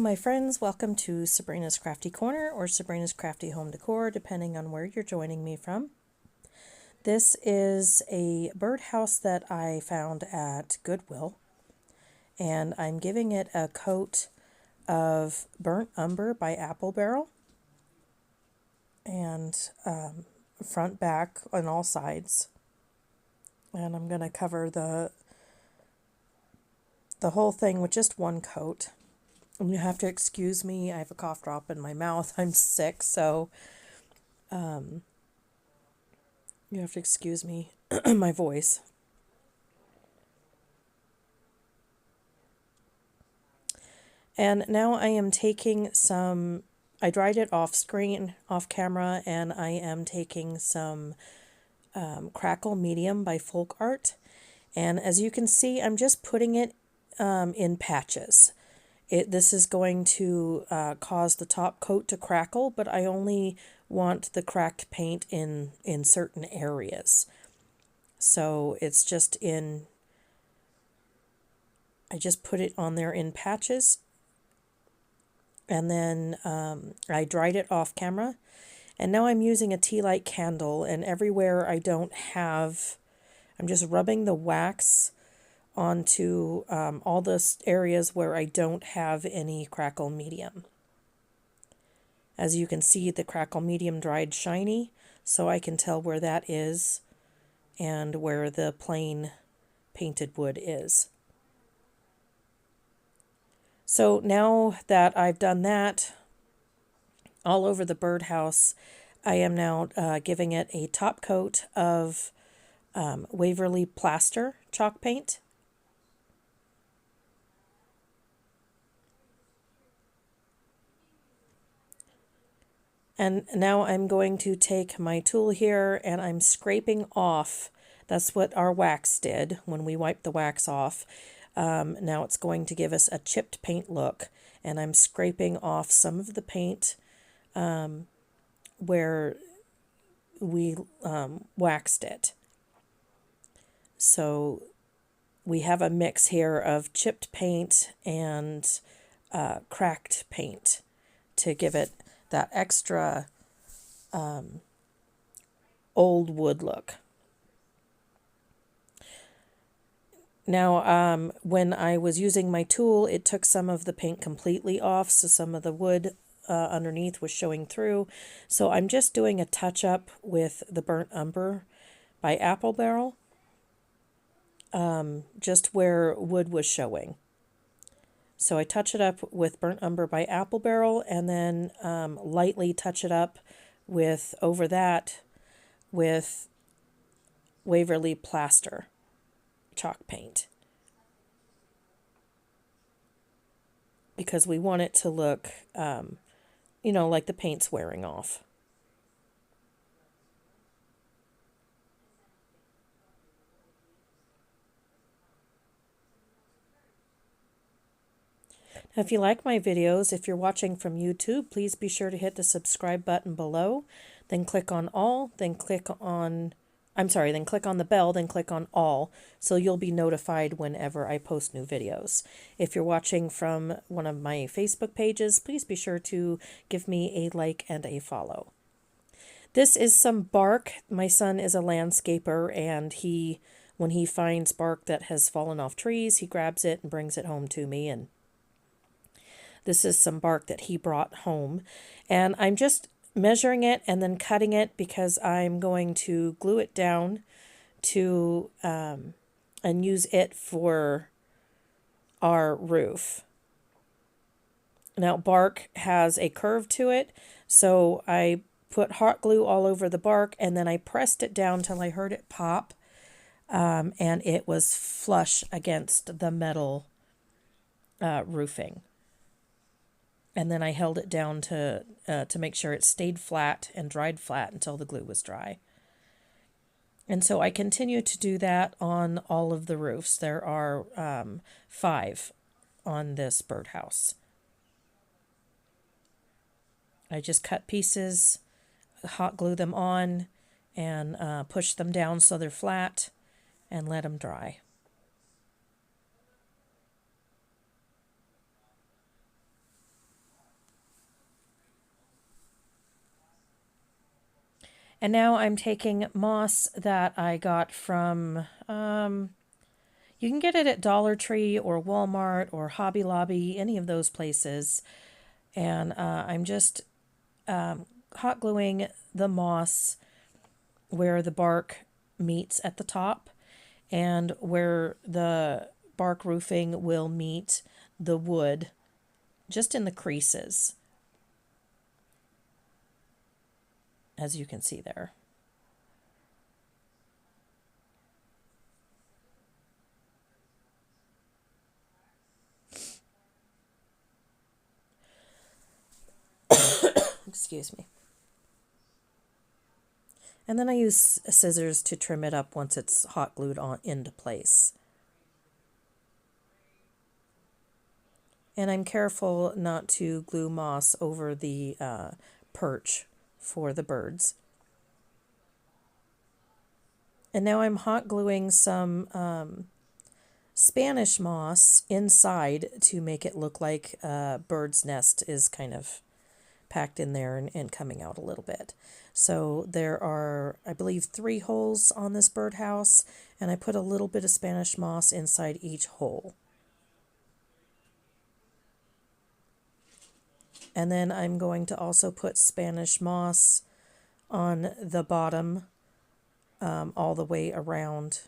my friends, welcome to Sabrina's Crafty Corner or Sabrina's Crafty Home Decor, depending on where you're joining me from. This is a birdhouse that I found at Goodwill, and I'm giving it a coat of burnt umber by Apple Barrel, and front, back, on all sides. And I'm going to cover the whole thing with just one coat. You have to excuse me. I have a cough drop in my mouth. I'm sick, so you have to excuse me, my voice. And now I am taking some, I dried it off screen, off camera, and I am taking some Crackle Medium by Folk Art. And as you can see, I'm just putting it in patches. This is going to cause the top coat to crackle, but I only want the cracked paint in certain areas. So it's just I just put it on there in patches. And then I dried it off camera. And now I'm using a tea light candle, and everywhere I don't have, I'm just rubbing the wax onto all the areas where I don't have any Crackle Medium. As you can see, the Crackle Medium dried shiny, so I can tell where that is and where the plain painted wood is. So now that I've done that all over the birdhouse, I am now giving it a top coat of Waverly Plaster chalk paint. And now I'm going to take my tool here and I'm scraping off. That's what our wax did when we wiped the wax off. Now it's going to give us a chipped paint look. And I'm scraping off some of the paint where we waxed it. So we have a mix here of chipped paint and cracked paint to give it that extra old wood look. Now, when I was using my tool, it took some of the paint completely off, so some of the wood underneath was showing through. So I'm just doing a touch-up with the Burnt Umber by Apple Barrel, just where wood was showing. So I touch it up with Burnt Umber by Apple Barrel, and then lightly touch it up with, over that, with Waverly Plaster chalk paint. Because we want it to look, like the paint's wearing off. Now, if you like my videos, if you're watching from YouTube, please be sure to hit the subscribe button below, then click on all, then click on the bell, then click on all, so you'll be notified whenever I post new videos. If you're watching from one of my Facebook pages, please be sure to give me a like and a follow. This is some bark. My son is a landscaper, and when he finds bark that has fallen off trees, he grabs it and brings it home to me, and this is some bark that he brought home. And I'm just measuring it and then cutting it because I'm going to glue it down to and use it for our roof. Now, bark has a curve to it, so I put hot glue all over the bark, and then I pressed it down till I heard it pop, and it was flush against the metal roofing. And then I held it down to make sure it stayed flat and dried flat until the glue was dry. And so I continue to do that on all of the roofs. There are 5 on this birdhouse. I just cut pieces, hot glue them on, and push them down so they're flat, and let them dry. And now I'm taking moss that I got from, you can get it at Dollar Tree or Walmart or Hobby Lobby, any of those places. And I'm just hot gluing the moss where the bark meets at the top and where the bark roofing will meet the wood, just in the creases, as you can see there. Excuse me. And then I use scissors to trim it up once it's hot glued on into place. And I'm careful not to glue moss over the perch for the birds. And now I'm hot gluing some Spanish moss inside to make it look like a bird's nest is kind of packed in there and coming out a little bit. So there are, I believe, 3 holes on this birdhouse, and I put a little bit of Spanish moss inside each hole. And then I'm going to also put Spanish moss on the bottom all the way around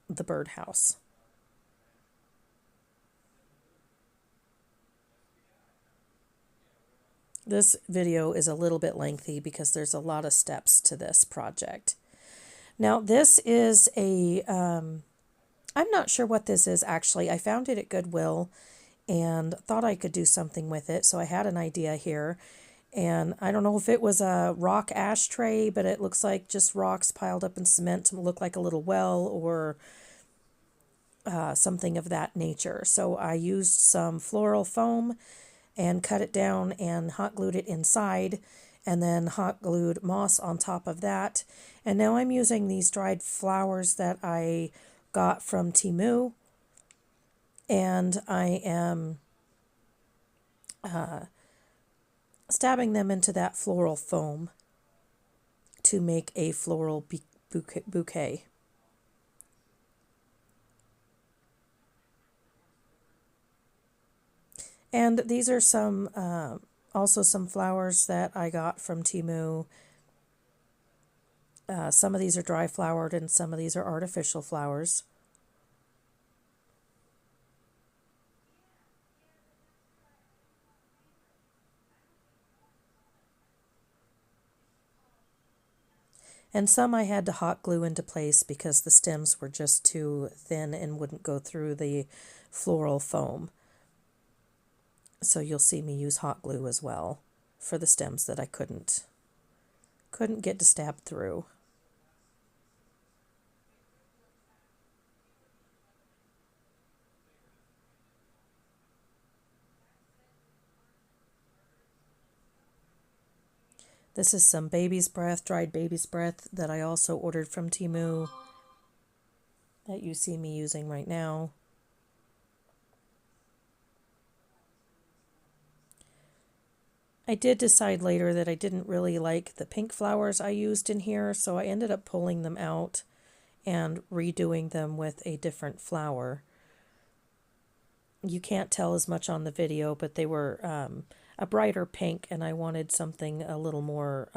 the birdhouse. This video is a little bit lengthy because there's a lot of steps to this project. Now this is a, I'm not sure what this is actually. I found it at Goodwill and thought I could do something with it. So I had an idea here. And I don't know if it was a rock ashtray, but it looks like just rocks piled up in cement to look like a little well or something of that nature. So I used some floral foam and cut it down and hot glued it inside, and then hot glued moss on top of that. And now I'm using these dried flowers that I got from Temu, and I am stabbing them into that floral foam to make a floral bouquet. And these are some, also some flowers that I got from Temu. Some of these are dry flowered and some of these are artificial flowers. And some I had to hot glue into place because the stems were just too thin and wouldn't go through the floral foam. So you'll see me use hot glue as well for the stems that I couldn't get to stab through. This is some baby's breath, dried baby's breath that I also ordered from Temu that you see me using right now. I did decide later that I didn't really like the pink flowers I used in here, so I ended up pulling them out and redoing them with a different flower. You can't tell as much on the video, but they were a brighter pink, and I wanted something a little more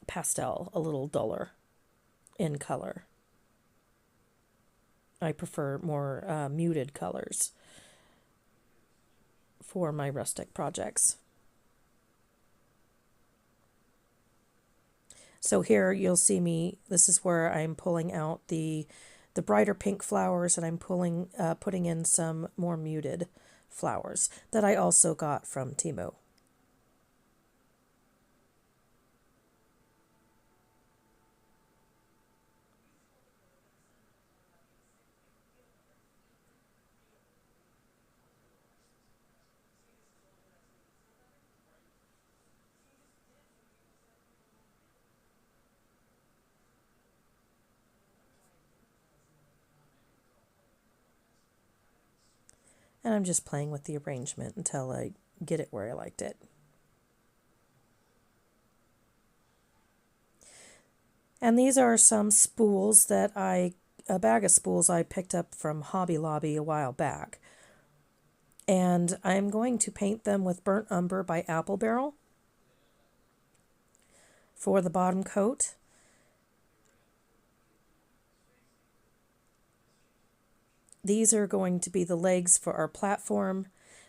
pastel, a little duller in color. I prefer more muted colors for my rustic projects. So here you'll see me, this is where I'm pulling out the brighter pink flowers, and I'm putting in some more muted flowers that I also got from Temu. And I'm just playing with the arrangement until I get it where I liked it. And these are some spools that a bag of spools I picked up from Hobby Lobby a while back. And I'm going to paint them with Burnt Umber by Apple Barrel for the bottom coat. These are going to be the legs for our platform.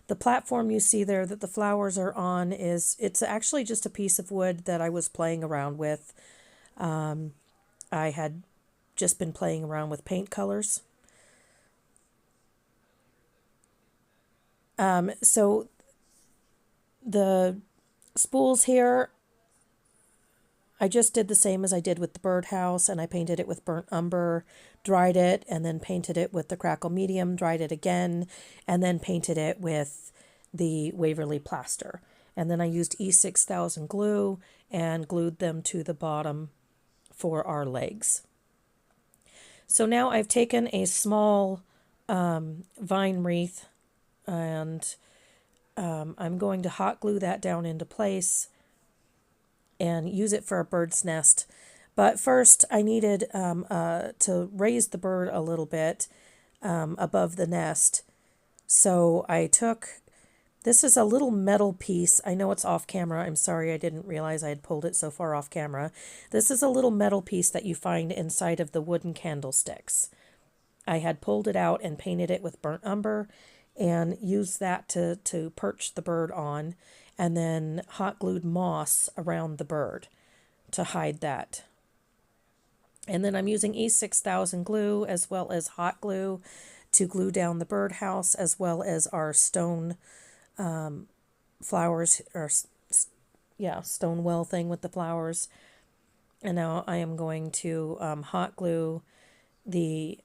The platform you see there that the flowers are on it's actually just a piece of wood that I was playing around with. I had just been playing around with paint colors. So the spools here, I just did the same as I did with the birdhouse, and I painted it with burnt umber, dried it, and then painted it with the crackle medium, dried it again, and then painted it with the Waverly plaster. And then I used E6000 glue and glued them to the bottom for our legs. So now I've taken a small vine wreath and I'm going to hot glue that down into place and use it for a bird's nest. But first I needed to raise the bird a little bit above the nest. So I took, this is a little metal piece. I know it's off camera. I'm sorry, I didn't realize I had pulled it so far off camera. This is a little metal piece that you find inside of the wooden candlesticks. I had pulled it out and painted it with burnt umber and used that to perch the bird on, and then hot glued moss around the bird to hide that. And then I'm using E6000 glue as well as hot glue to glue down the birdhouse as well as our stone flowers, or stone well thing with the flowers. And now I am going to hot glue the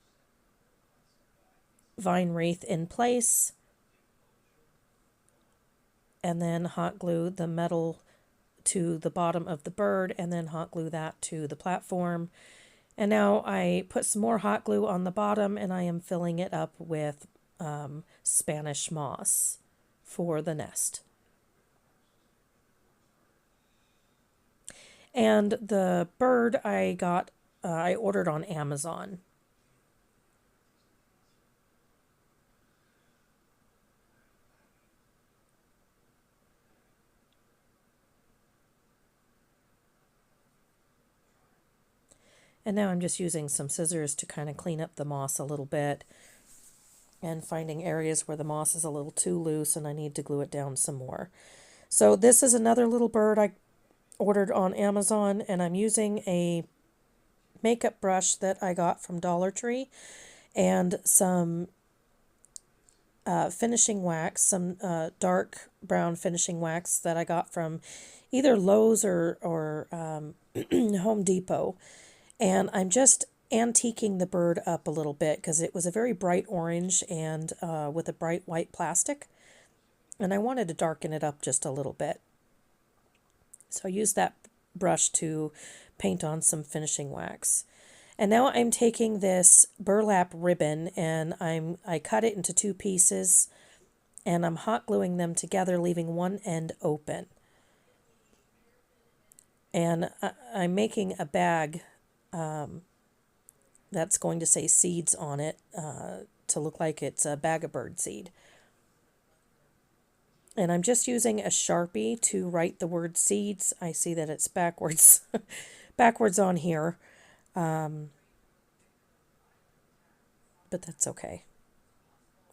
vine wreath in place, and then hot glue the metal to the bottom of the bird, and then hot glue that to the platform. And now I put some more hot glue on the bottom, and I am filling it up with Spanish moss for the nest. And the bird I ordered on Amazon. And now I'm just using some scissors to kind of clean up the moss a little bit and finding areas where the moss is a little too loose and I need to glue it down some more. So this is another little bird I ordered on Amazon, and I'm using a makeup brush that I got from Dollar Tree and some finishing wax, some dark brown finishing wax that I got from either Lowe's or Home Depot. And I'm just antiquing the bird up a little bit because it was a very bright orange and with a bright white plastic. And I wanted to darken it up just a little bit. So I used that brush to paint on some finishing wax. And now I'm taking this burlap ribbon and I cut it into two pieces and I'm hot gluing them together, leaving one end open. And I'm making a bag that's going to say seeds on it to look like it's a bag of bird seed. And I'm just using a Sharpie to write the word seeds. I see that it's backwards, backwards on here, but that's okay.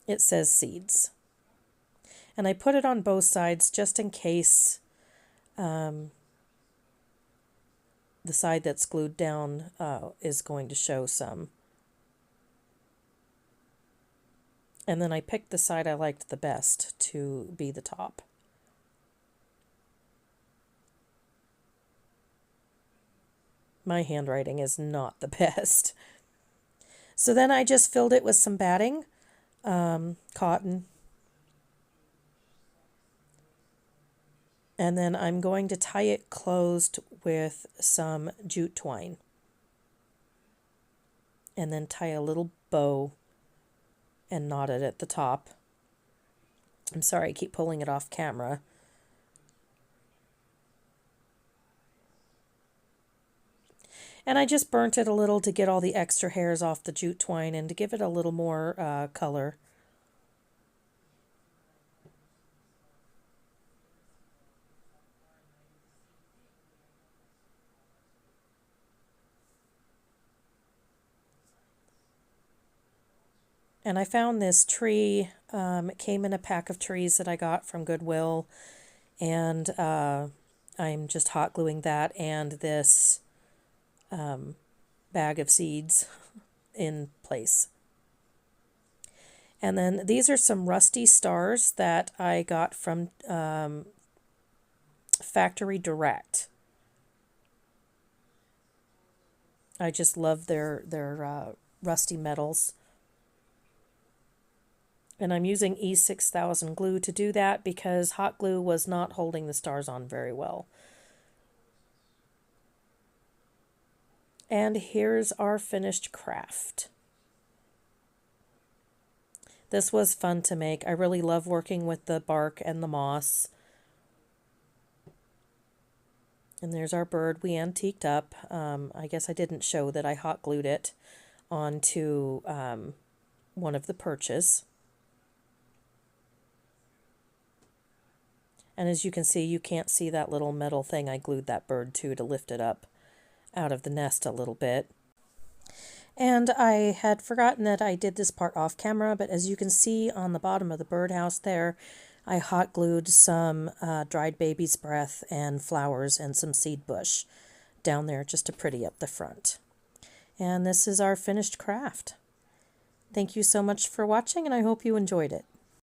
It says seeds. And I put it on both sides just in case the side that's glued down is going to show some. And then I picked the side I liked the best to be the top. My handwriting is not the best. So then I just filled it with some batting, cotton. And then I'm going to tie it closed with some jute twine. And then tie a little bow and knot it at the top. I'm sorry, I keep pulling it off camera. And I just burnt it a little to get all the extra hairs off the jute twine and to give it a little more color. And I found this tree. It came in a pack of trees that I got from Goodwill. And I'm just hot gluing that and this bag of seeds in place. And then these are some rusty stars that I got from Factory Direct. I just love their rusty metals. And I'm using E6000 glue to do that because hot glue was not holding the stars on very well. And here's our finished craft. This was fun to make. I really love working with the bark and the moss. And there's our bird we antiqued up. I guess I didn't show that I hot glued it onto one of the perches. And as you can see, you can't see that little metal thing I glued that bird to lift it up out of the nest a little bit. And I had forgotten that I did this part off camera, but as you can see on the bottom of the birdhouse there, I hot glued some dried baby's breath and flowers and some seed bush down there just to pretty up the front. And this is our finished craft. Thank you so much for watching, and I hope you enjoyed it.